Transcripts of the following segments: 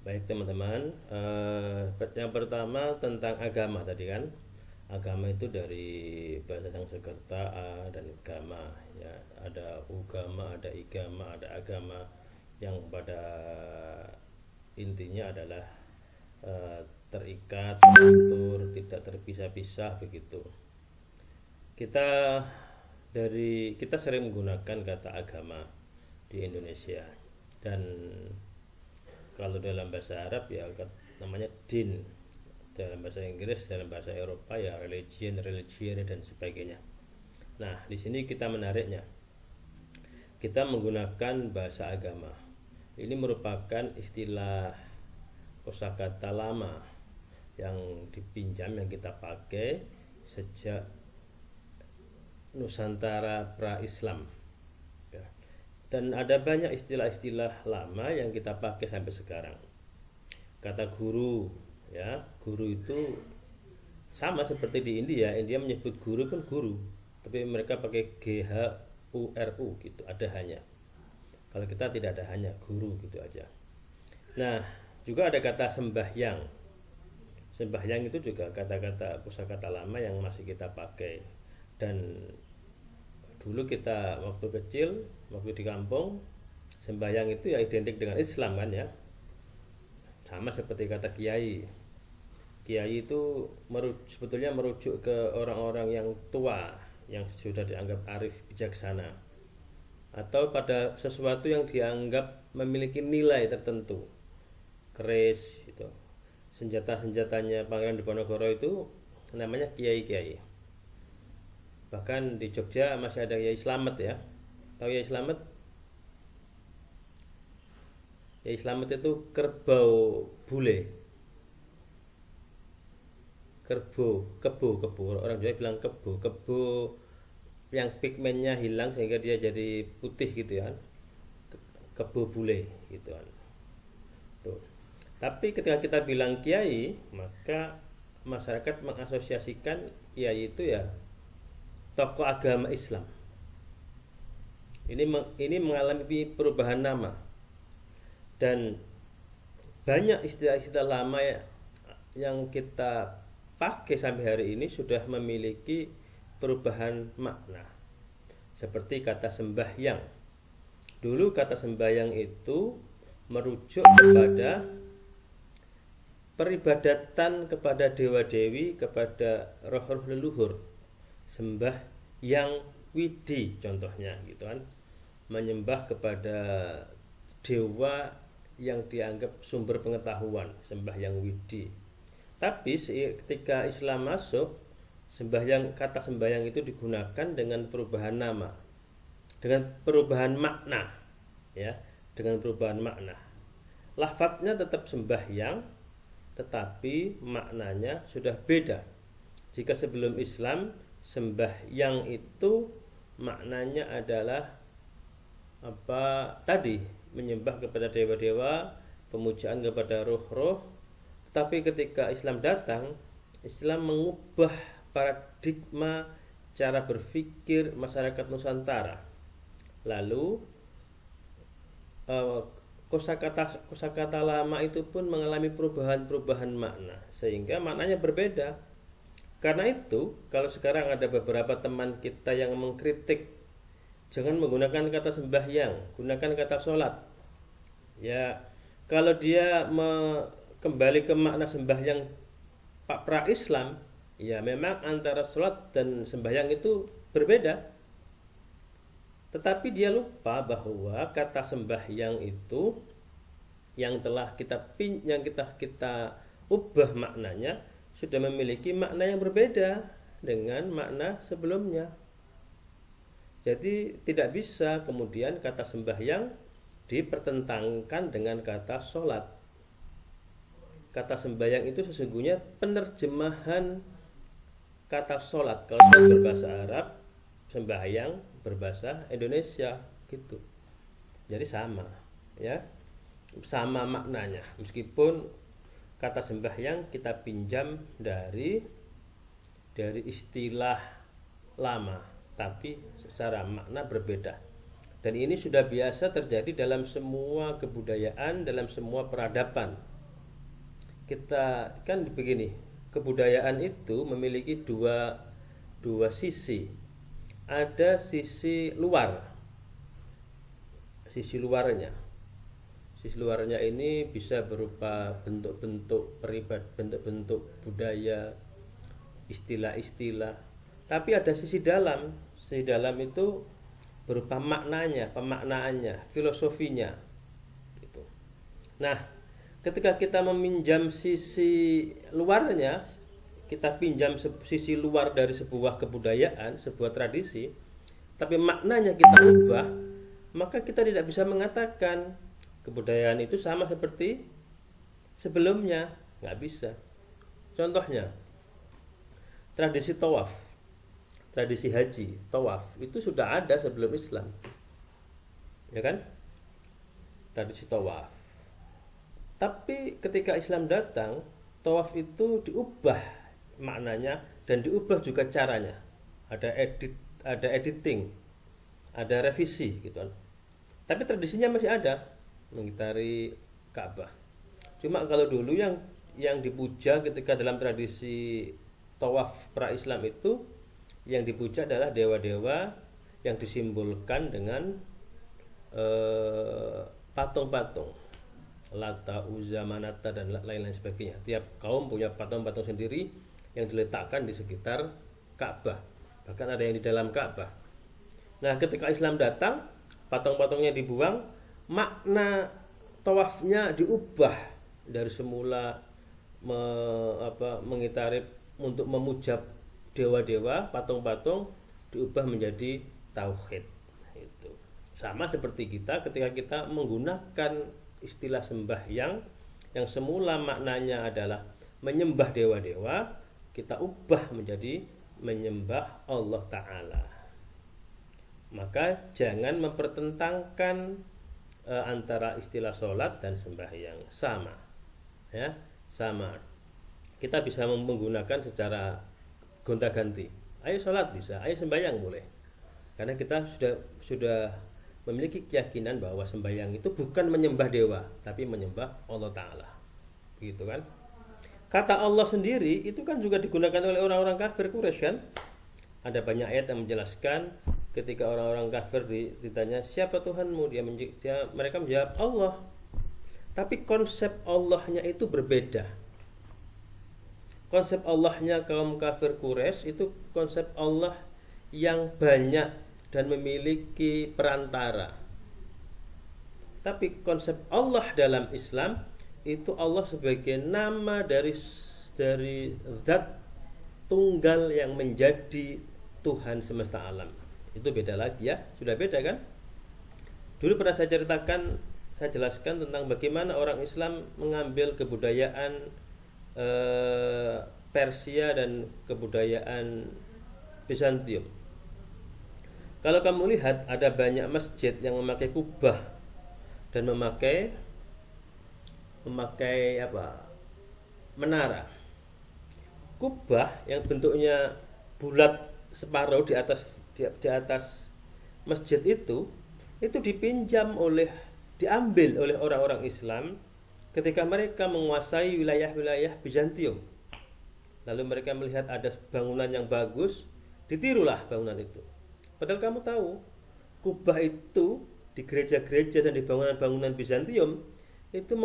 Baik teman-teman, yang pertama tentang agama tadi kan. Agama itu dari bahasa Sanskerta dan gama ya. Ada ugama, ada igama, ada agama yang pada intinya adalah terikat, teratur, tidak terpisah-pisah begitu. Kita kita sering menggunakan kata agama di Indonesia, dan kalau dalam bahasa Arab ya namanya din, dalam bahasa Inggris, dalam bahasa Eropa ya religion dan sebagainya. Nah, di sini kita menariknya, kita menggunakan bahasa agama. Ini merupakan istilah kosakata lama yang dipinjam, yang kita pakai sejak Nusantara pra-Islam ya. Dan ada banyak istilah-istilah lama yang kita pakai sampai sekarang. Kata guru ya, guru itu sama seperti di India. India menyebut guru kan guru, tapi mereka pakai GHURU gitu, ada hanya. Kalau kita tidak ada hanya, guru gitu aja. Nah, juga ada kata sembahyang. Sembahyang itu juga kata-kata kosakata lama yang masih kita pakai. Dan dulu kita waktu kecil, waktu di kampung, sembahyang itu ya identik dengan Islam kan ya. Sama seperti kata kiai. Kiai itu sebetulnya merujuk ke orang-orang yang tua, yang sudah dianggap arif bijaksana, atau pada sesuatu yang dianggap memiliki nilai tertentu. Keris itu. Senjata-senjatanya Pangeran Diponegoro itu namanya kiai-kiai. Bahkan di Jogja masih ada Yai Slamet ya. Tahu Yai Slamet? Yai Slamet itu kerbau bule. Kebo. Orang Jawa bilang kebo. Kebo yang pigmennya hilang sehingga dia jadi putih gitu ya. Kebo bule gitu kan. Tuh. Tapi ketika kita bilang kiai, maka masyarakat mengasosiasikan kiai itu ya tokoh agama Islam. Ini mengalami perubahan nama, dan banyak istilah-istilah lama yang kita pakai sampai hari ini sudah memiliki perubahan makna. Seperti kata sembahyang. Dulu kata sembahyang itu merujuk kepada peribadatan kepada dewa-dewi, kepada roh-roh leluhur. Sembah yang widi contohnya gitu kan, menyembah kepada dewa yang dianggap sumber pengetahuan, sembah yang widi. Tapi ketika Islam masuk, kata sembahyang itu digunakan dengan perubahan nama, dengan perubahan makna ya, dengan perubahan makna. Lafadznya tetap sembahyang, tetapi maknanya sudah beda. Jika sebelum Islam sembahyang itu maknanya adalah apa tadi, menyembah kepada dewa-dewa, pemujaan kepada roh-roh. Tetapi ketika Islam datang, Islam mengubah paradigma cara berpikir masyarakat Nusantara. Lalu kosakata lama itu pun mengalami perubahan makna, sehingga maknanya berbeda. Karena itu, kalau sekarang ada beberapa teman kita yang mengkritik, jangan menggunakan kata sembahyang, gunakan kata sholat. Ya, kalau dia kembali ke makna sembahyang Pak pra-Islam, ya memang antara sholat dan sembahyang itu berbeda. Tetapi dia lupa bahwa kata sembahyang itu yang telah kita ubah maknanya sudah memiliki makna yang berbeda dengan makna sebelumnya. Jadi tidak bisa kemudian kata sembahyang dipertentangkan dengan kata sholat. Kata sembahyang itu sesungguhnya penerjemahan kata sholat. Kalau berbahasa Arab, sembahyang berbahasa Indonesia gitu. Jadi sama ya, sama maknanya, meskipun kata sembahyang kita pinjam dari istilah lama, tapi secara makna berbeda. Dan ini sudah biasa terjadi dalam semua kebudayaan, dalam semua peradaban. kita kan begini, kebudayaan itu memiliki dua sisi. Ada sisi luar, sisi luarnya. Sisi luarnya ini bisa berupa bentuk-bentuk bentuk-bentuk budaya, istilah-istilah. Tapi ada sisi dalam. Sisi dalam itu berupa maknanya, pemaknaannya, filosofinya. Gitu. Nah, ketika kita meminjam sisi luarnya, kita pinjam sisi luar dari sebuah kebudayaan, sebuah tradisi, tapi maknanya kita ubah, maka kita tidak bisa mengatakan kebudayaan itu sama seperti sebelumnya. Nggak bisa. Contohnya, tradisi tawaf, tradisi haji, tawaf itu sudah ada sebelum Islam, ya kan? Tradisi tawaf. Tapi ketika Islam datang, tawaf itu diubah maknanya dan diubah juga caranya. Ada editing, ada revisi gitu kan. Tapi tradisinya masih ada, mengitari Ka'bah. Cuma kalau dulu yang dipuja ketika dalam tradisi tawaf pra-Islam itu, yang dipuja adalah dewa-dewa yang disimbolkan dengan patung-patung, Lata, Uzza, Manata dan lain-lain sebagainya. Tiap kaum punya patung-patung sendiri yang diletakkan di sekitar Ka'bah. Bahkan ada yang di dalam Ka'bah. Nah, ketika Islam datang, patung-patungnya dibuang, makna tawafnya diubah dari semula mengitari untuk memuja dewa-dewa, patung-patung, diubah menjadi tauhid. Itu sama seperti kita ketika kita menggunakan istilah sembahyang yang semula maknanya adalah menyembah dewa-dewa, kita ubah menjadi menyembah Allah Ta'ala. Maka jangan mempertentangkan antara istilah sholat dan sembahyang. Sama, ya, sama. Kita bisa menggunakan secara gonta-ganti. Ayo sholat bisa, ayo sembahyang boleh. Karena kita sudah memiliki keyakinan bahwa sembahyang itu bukan menyembah dewa, tapi menyembah Allah Ta'ala. Begitu kan? Kata Allah sendiri itu kan juga digunakan oleh orang-orang kafir Quraisy kan? Ada banyak ayat yang menjelaskan ketika orang-orang kafir ditanya siapa Tuhanmu, mereka menjawab Allah. Tapi konsep Allahnya itu berbeda. Konsep Allahnya kaum kafir Quraisy itu konsep Allah yang banyak dan memiliki perantara. Tapi konsep Allah dalam Islam itu Allah sebagai nama dari zat tunggal yang menjadi Tuhan semesta alam. Itu beda lagi ya, sudah beda kan? Dulu pernah saya jelaskan tentang bagaimana orang Islam mengambil kebudayaan Persia dan kebudayaan Bizantium. Kalau kamu lihat ada banyak masjid yang memakai kubah dan memakai menara. Kubah yang bentuknya bulat separuh di atas masjid itu diambil oleh orang-orang Islam ketika mereka menguasai wilayah-wilayah Bizantium. Lalu mereka melihat ada bangunan yang bagus, ditirulah bangunan itu. Padahal kamu tahu, kubah itu di gereja-gereja dan di bangunan-bangunan Bizantium itu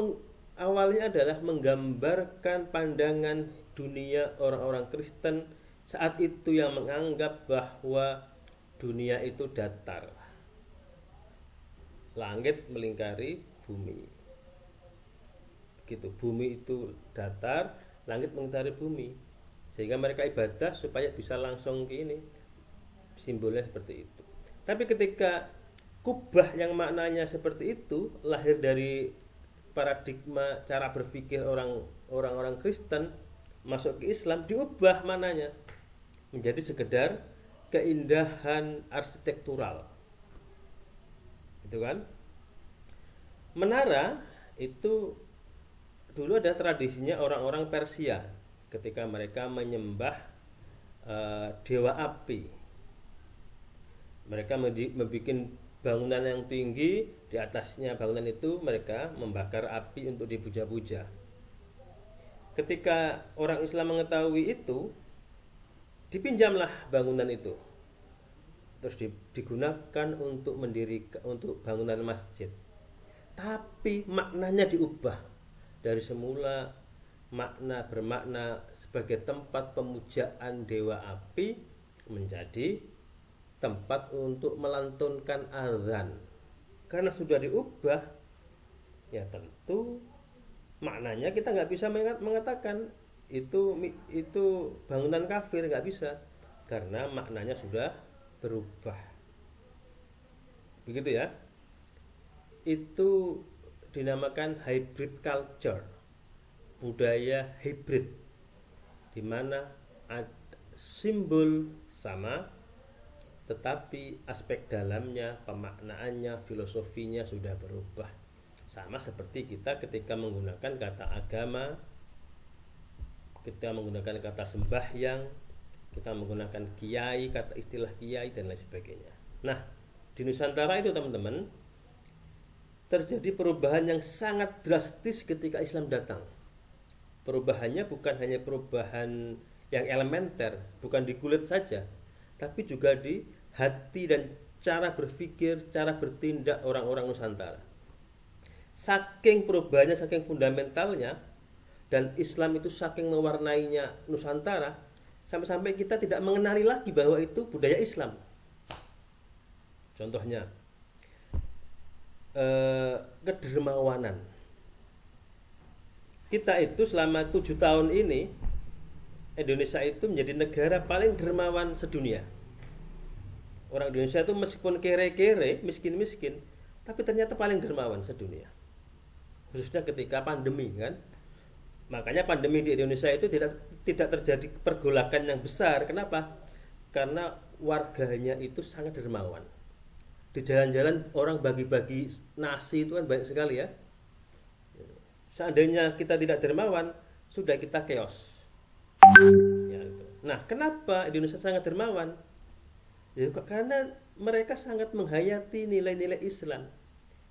awalnya adalah menggambarkan pandangan dunia orang-orang Kristen saat itu yang menganggap bahwa dunia itu datar. Langit melingkari bumi. Gitu, bumi itu datar, langit melingkari bumi. Sehingga mereka ibadah supaya bisa langsung ke ini. Simbolnya seperti itu. Tapi ketika kubah yang maknanya seperti itu lahir dari paradigma cara berpikir orang-orang Kristen masuk ke Islam, diubah maknanya menjadi sekedar keindahan arsitektural. Itu kan? Menara itu dulu ada tradisinya orang-orang Persia ketika mereka menyembah dewa api. Mereka membuat bangunan yang tinggi, di atasnya bangunan itu mereka membakar api untuk dipuja-puja. Ketika orang Islam mengetahui itu, dipinjamlah bangunan itu, terus digunakan untuk untuk bangunan masjid. Tapi maknanya diubah dari semula bermakna sebagai tempat pemujaan dewa api menjadi tempat untuk melantunkan azan. Karena sudah diubah, ya tentu maknanya kita nggak bisa mengatakan itu bangunan kafir, nggak bisa, karena maknanya sudah berubah. Begitu ya. Itu dinamakan hybrid culture, budaya hybrid, di mana simbol sama tetapi aspek dalamnya, pemaknaannya, filosofinya sudah berubah. Sama seperti kita ketika menggunakan kata agama, kita menggunakan kata sembahyang, kita menggunakan kiai, kata istilah kiai dan lain sebagainya. Nah, di Nusantara itu teman-teman terjadi perubahan yang sangat drastis ketika Islam datang. Perubahannya bukan hanya perubahan yang elementer, bukan di kulit saja, tapi juga di hati dan cara berpikir, cara bertindak orang-orang Nusantara. Saking perubahannya, saking fundamentalnya, dan Islam itu saking mewarnainya Nusantara, sampai-sampai kita tidak mengenali lagi bahwa itu budaya Islam. Contohnya, kedermawanan. Kita itu selama 7 tahun ini, Indonesia itu menjadi negara paling dermawan sedunia. Orang Indonesia itu meskipun kere-kere, miskin-miskin, tapi ternyata paling dermawan sedunia. Khususnya ketika pandemi kan. Makanya pandemi di Indonesia itu tidak terjadi pergolakan yang besar. Kenapa? Karena warganya itu sangat dermawan. Di jalan-jalan orang bagi-bagi nasi itu kan banyak sekali ya. Seandainya kita tidak dermawan, sudah kita chaos. Ya, itu. Nah, kenapa Indonesia sangat dermawan? Ya, karena mereka sangat menghayati nilai-nilai Islam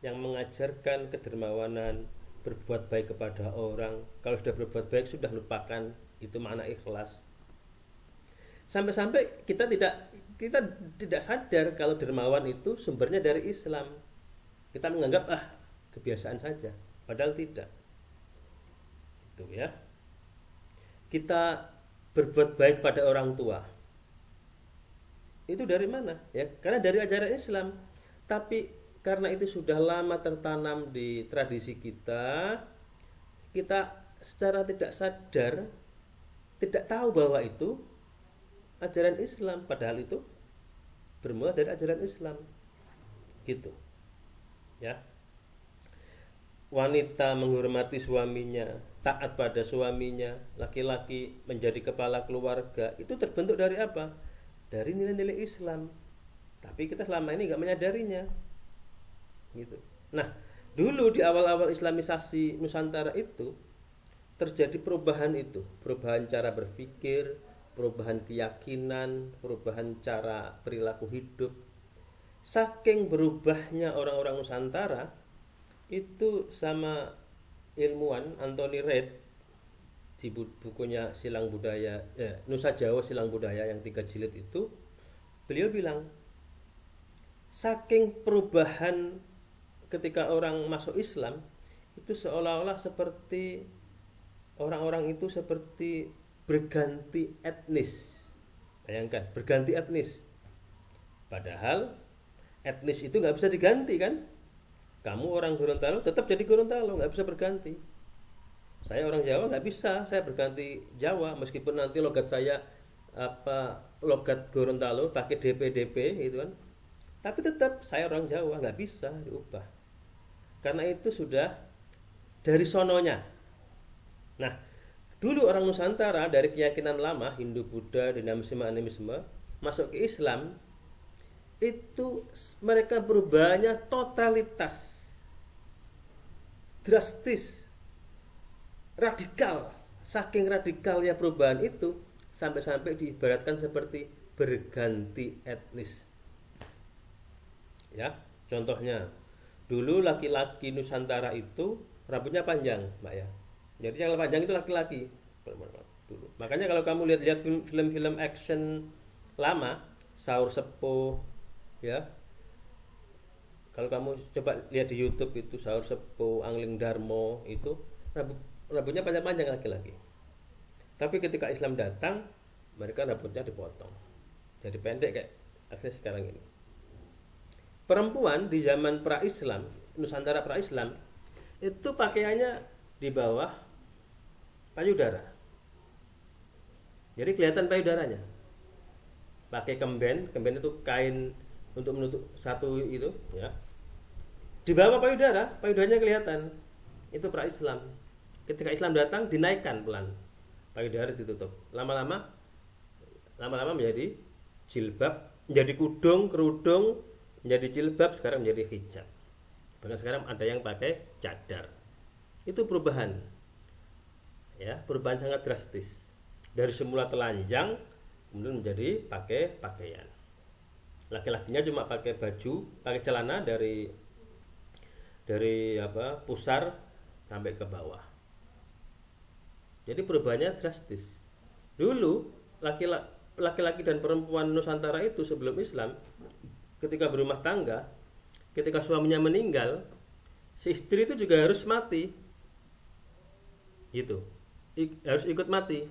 yang mengajarkan kedermawanan, berbuat baik kepada orang. Kalau sudah berbuat baik, sudah lupakan, itu makna ikhlas. Sampai-sampai kita tidak sadar kalau dermawan itu sumbernya dari Islam. Kita menganggap kebiasaan saja, padahal tidak. Itu ya. Kita berbuat baik pada orang tua. Itu dari mana? Ya, karena dari ajaran Islam. Tapi karena itu sudah lama tertanam di tradisi kita, kita secara tidak sadar tidak tahu bahwa itu ajaran Islam, padahal itu bermula dari ajaran Islam. Gitu. Ya. Wanita menghormati suaminya, taat pada suaminya, laki-laki menjadi kepala keluarga, itu terbentuk dari apa? Dari nilai-nilai Islam. Tapi kita selama ini enggak menyadarinya. Gitu. Nah, dulu di awal-awal Islamisasi Nusantara itu terjadi perubahan cara berpikir, perubahan keyakinan, perubahan cara perilaku hidup. Saking berubahnya orang-orang Nusantara, itu sama ilmuwan Anthony Reid di bukunya Silang Budaya, Nusa Jawa Silang Budaya yang 3 jilid itu, beliau bilang saking perubahan ketika orang masuk Islam itu seolah-olah seperti orang-orang itu seperti berganti etnis. Bayangkan, berganti etnis. Padahal etnis itu nggak bisa diganti kan? Kamu orang Gorontalo tetap jadi Gorontalo, nggak bisa berganti. Saya orang Jawa nggak bisa, saya berganti Jawa meskipun nanti logat saya logat Gorontalo pakai DP gitu kan. Tapi tetap saya orang Jawa, nggak bisa diubah. Karena itu sudah dari sononya. Nah, dulu orang Nusantara dari keyakinan lama Hindu, Buddha, dinamisme, animisme masuk ke Islam, itu mereka berubahnya totalitas, drastis, radikal. Saking radikalnya perubahan itu sampai-sampai diibaratkan seperti berganti etnis. Ya, contohnya dulu laki-laki Nusantara itu rambutnya panjang, Mbak ya. Jadi yang panjang itu laki-laki dulu. Makanya kalau kamu lihat film-film action lama, Saur Sepuh, ya. Kalau kamu coba lihat di YouTube itu Saur Sepuh, Angling Darmo itu rambutnya panjang-panjang laki-laki. Tapi ketika Islam datang, mereka rambutnya dipotong. Jadi pendek kayak akhirnya sekarang ini. Perempuan di zaman pra-Islam, Nusantara pra-Islam, itu pakaiannya di bawah payudara. Jadi kelihatan payudaranya. Pakai kemben itu kain untuk menutup satu itu, ya. Di bawah payudaranya kelihatan. Itu pra-Islam. Ketika Islam datang dinaikkan pelan. Payudara ditutup. Lama-lama menjadi jilbab, menjadi kerudung, menjadi jilbab, sekarang menjadi hijab. Bahkan sekarang ada yang pakai cadar. Itu perubahan. Ya, perubahan sangat drastis. Dari semula telanjang kemudian menjadi pakai pakaian. Laki-lakinya cuma pakai baju, pakai celana dari pusar sampai ke bawah. Jadi perubahannya drastis. Dulu laki-laki dan perempuan Nusantara itu sebelum Islam, ketika berumah tangga, ketika suaminya meninggal, si istri itu juga harus mati. Gitu. Harus ikut mati.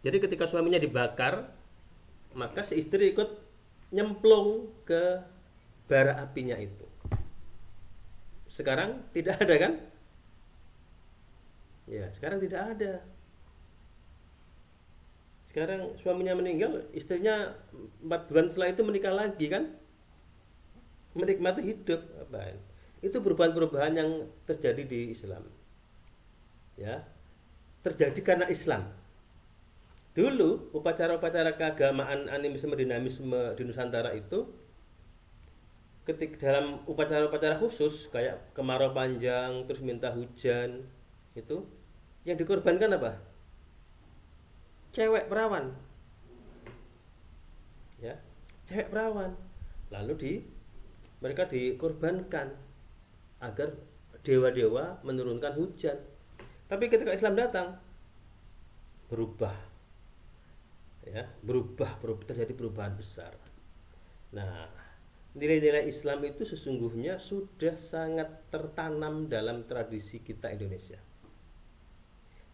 Jadi ketika suaminya dibakar, maka si istri ikut nyemplung ke bara apinya itu. Sekarang tidak ada kan? Ya, sekarang tidak ada. Sekarang suaminya meninggal, istrinya 4 bulan setelah itu menikah lagi kan? Menikmati hidup. Itu perubahan-perubahan yang terjadi di Islam. Ya, terjadi karena Islam. Dulu upacara-upacara keagamaan, animisme, dinamisme di Nusantara itu ketika dalam upacara-upacara khusus kayak kemarau panjang, terus minta hujan, itu yang dikorbankan apa? Cewek perawan. Ya, cewek perawan. Lalu mereka dikorbankan agar dewa-dewa menurunkan hujan. Tapi ketika Islam datang berubah. Ya, terjadi perubahan besar. Nah, nilai-nilai Islam itu sesungguhnya sudah sangat tertanam dalam tradisi kita Indonesia.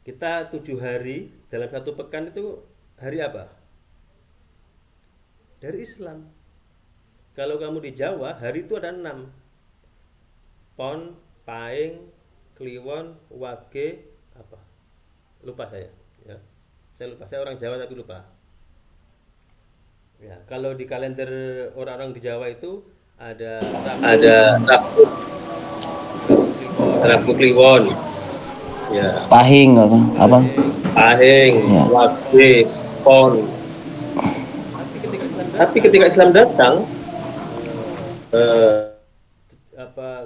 Kita 7 hari dalam 1 pekan itu hari apa? Dari Islam. Kalau kamu di Jawa, hari itu ada 6. Pon, Paing, Kliwon, Wage, apa? Lupa saya, ya. Saya lupa, saya orang Jawa tapi lupa. Ya, kalau di kalender orang-orang di Jawa itu ada Rabu Kliwon. Ya. Pahing apa? Pahing, ya. Wage, Pon. Tapi ketika Islam datang,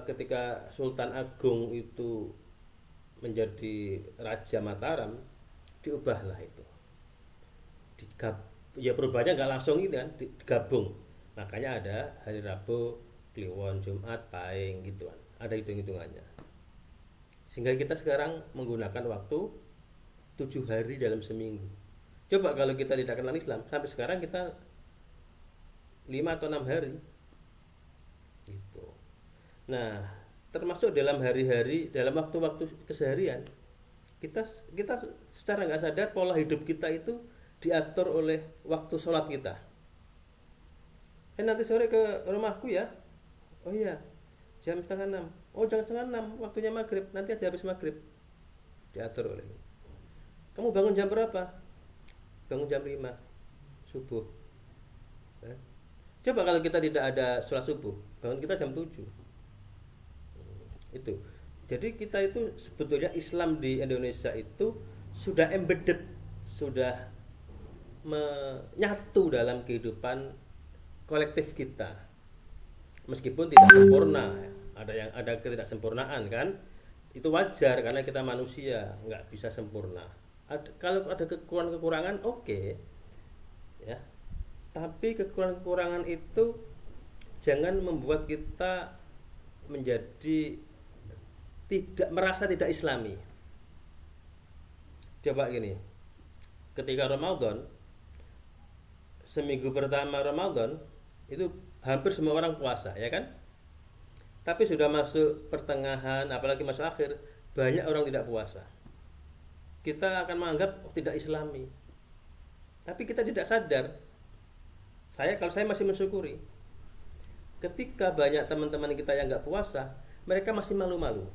ketika Sultan Agung itu menjadi Raja Mataram, diubahlah itu. Ya perubahannya nggak langsung itu kan, digabung. Makanya ada hari Rabu, Kliwon, Jumat, Pahing gitu kan. Ada hitung-hitungannya. Sehingga kita sekarang menggunakan waktu 7 hari dalam seminggu. Coba kalau kita tidak kenal Islam, sampai sekarang kita 5 atau 6 hari. Gitu. Nah, termasuk dalam hari-hari, dalam waktu-waktu keseharian, kita secara nggak sadar pola hidup kita itu diatur oleh waktu sholat kita. Nanti sore ke rumahku ya. Oh iya, jam 5:30. Oh jangan 5:30, waktunya maghrib. Nanti ada habis maghrib. Diatur oleh. Kamu bangun jam berapa? Bangun jam 5 subuh. Coba kalau kita tidak ada sholat subuh, bangun kita jam 7. Itu. Jadi kita itu sebetulnya Islam di Indonesia itu sudah embedded, sudah menyatu dalam kehidupan kolektif kita. Meskipun tidak sempurna, ada ketidaksempurnaan kan, itu wajar karena kita manusia, nggak bisa sempurna. Kalau ada kekurangan oke, ya. Tapi kekurangan itu jangan membuat kita menjadi merasa tidak Islami. Coba gini, ketika Ramadan, seminggu pertama Ramadan itu hampir semua orang puasa, ya kan? Tapi sudah masuk pertengahan, apalagi masuk akhir, banyak orang tidak puasa. Kita akan menganggap tidak Islami. Tapi kita tidak sadar. Kalau saya masih mensyukuri. Ketika banyak teman-teman kita yang nggak puasa, mereka masih malu-malu.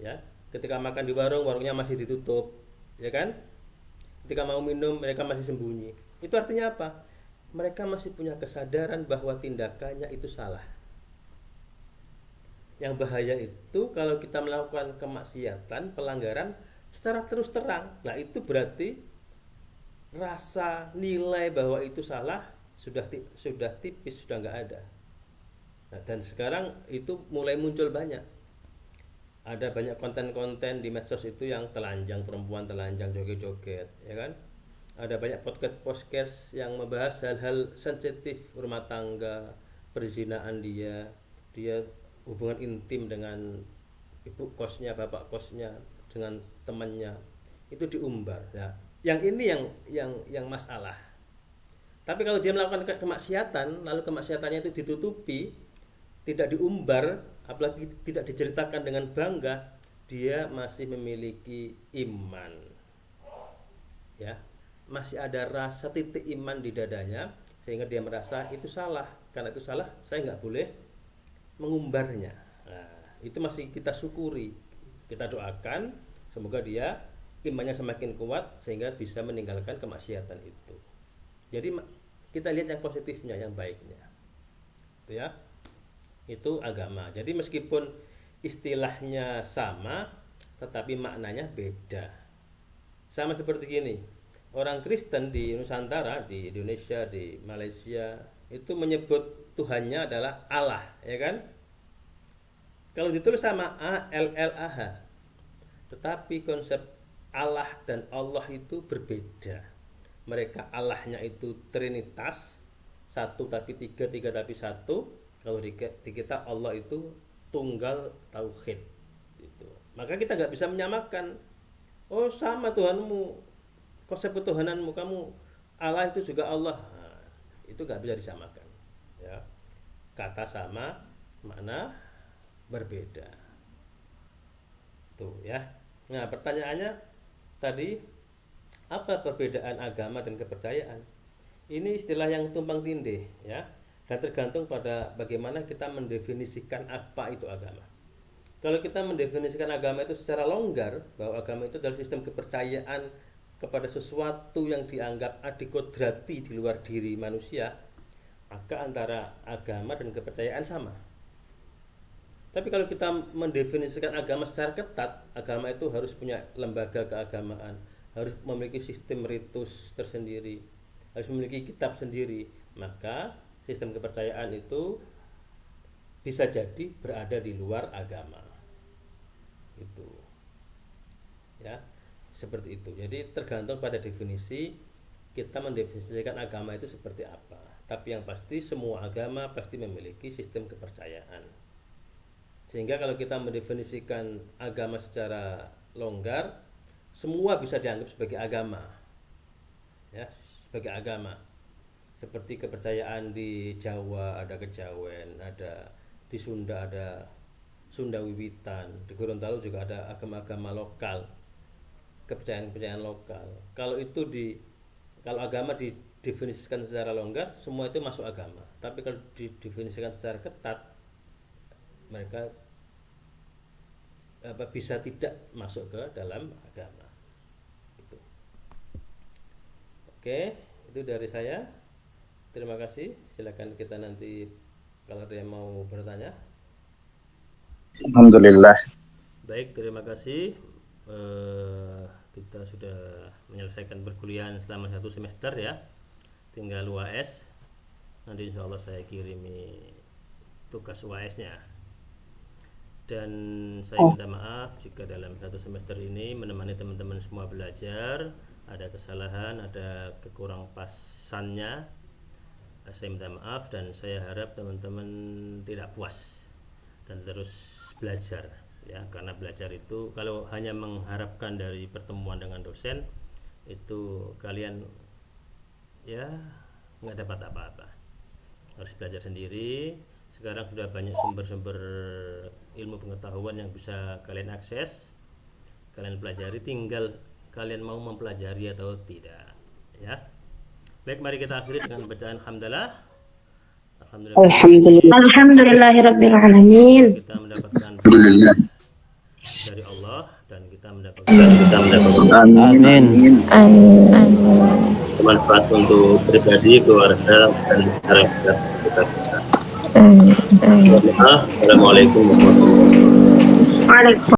Ya, ketika makan di warung, warungnya masih ditutup, ya kan? Ketika mau minum, mereka masih sembunyi. Itu artinya apa? Mereka masih punya kesadaran bahwa tindakannya itu salah. Yang bahaya itu kalau kita melakukan kemaksiatan, pelanggaran secara terus terang. Nah, itu berarti rasa nilai bahwa itu salah sudah tipis, sudah nggak ada. Nah, dan sekarang itu mulai muncul banyak. Ada banyak konten-konten di medsos itu yang telanjang, perempuan telanjang joget-joget, ya kan? Ada banyak podcast yang membahas hal-hal sensitif rumah tangga, perzinahan dia hubungan intim dengan ibu kosnya, bapak kosnya, dengan temannya, itu diumbar. Ya. Yang ini yang masalah. Tapi kalau dia melakukan kemaksiatan, lalu kemaksiatannya itu ditutupi, tidak diumbar, apalagi tidak diceritakan dengan bangga, dia masih memiliki iman. Ya, masih ada rasa titik iman di dadanya, sehingga dia merasa itu salah. Karena itu salah, saya nggak boleh mengumbarnya. Nah, itu masih kita syukuri, kita doakan semoga dia imannya semakin kuat sehingga bisa meninggalkan kemaksiatan itu. Jadi kita lihat yang positifnya, yang baiknya, itu ya, itu agama. Jadi meskipun istilahnya sama, tetapi maknanya beda. Sama seperti gini, orang Kristen di Nusantara, di Indonesia, di Malaysia, itu menyebut Tuhannya adalah Allah, ya kan? Kalau ditulis sama A-L-L-A-H, tetapi konsep Allah dan Allah itu berbeda. Mereka Allahnya itu Trinitas, satu tapi tiga, tiga tapi satu. Kalau di kita Allah itu tunggal tauhid. Gitu. Maka kita nggak bisa menyamakan. Oh sama Tuhanmu, konsep ketuhananmu, kamu Allah itu juga Allah. Nah, itu nggak bisa disamakan. Ya. Kata sama, makna berbeda. Tuh ya. Nah pertanyaannya tadi, apa perbedaan agama dan kepercayaan? Ini istilah yang tumpang tindih ya, dan tergantung pada bagaimana kita mendefinisikan apa itu agama. Kalau kita mendefinisikan agama itu secara longgar, bahwa agama itu adalah sistem kepercayaan kepada sesuatu yang dianggap adikodrati di luar diri manusia, maka antara agama dan kepercayaan sama. Tapi kalau kita mendefinisikan agama secara ketat, agama itu harus punya lembaga keagamaan, harus memiliki sistem ritus tersendiri, harus memiliki kitab sendiri, maka sistem kepercayaan itu bisa jadi berada di luar agama. Itu. Ya, seperti itu. Jadi tergantung pada definisi, kita mendefinisikan agama itu seperti apa. Tapi yang pasti semua agama pasti memiliki sistem kepercayaan. Sehingga kalau kita mendefinisikan agama secara longgar, semua bisa dianggap sebagai agama. Ya, sebagai agama. Seperti kepercayaan di Jawa ada Kejawen, ada di Sunda ada Sunda Wiwitan, di Gorontalo juga ada agama-agama lokal, kepercayaan-kepercayaan lokal. Kalau agama didefinisikan secara longgar, semua itu masuk agama. Tapi kalau didefinisikan secara ketat, mereka bisa tidak masuk ke dalam agama. Itu. Oke, itu dari saya. Terima kasih. Silakan kita nanti kalau ada yang mau bertanya. Alhamdulillah. Baik, terima kasih. Kita sudah menyelesaikan perkuliahan selama 1 semester ya. Tinggal UAS. Nanti insya Allah saya kirimi tugas UAS-nya. Dan saya minta maaf jika dalam 1 semester ini menemani teman-teman semua belajar ada kesalahan, ada kekurang pasannya. Saya minta maaf dan saya harap teman-teman tidak puas dan terus belajar ya, karena belajar itu kalau hanya mengharapkan dari pertemuan dengan dosen itu kalian ya nggak dapat apa-apa, harus belajar sendiri. Sekarang sudah banyak sumber-sumber ilmu pengetahuan yang bisa kalian akses, kalian pelajari, tinggal kalian mau mempelajari atau tidak, ya. Baik, mari kita akhiri dengan bacaan hamdalah. Alhamdulillahirabbil alamin. Kita mendapatkan dari Allah dan kita mendapatkan Amin. bermanfaat untuk pribadi, keluarga dan masyarakat sekitar kita. Assalamualaikum warahmatullahi wabarakatuh. Waalaikumsalam.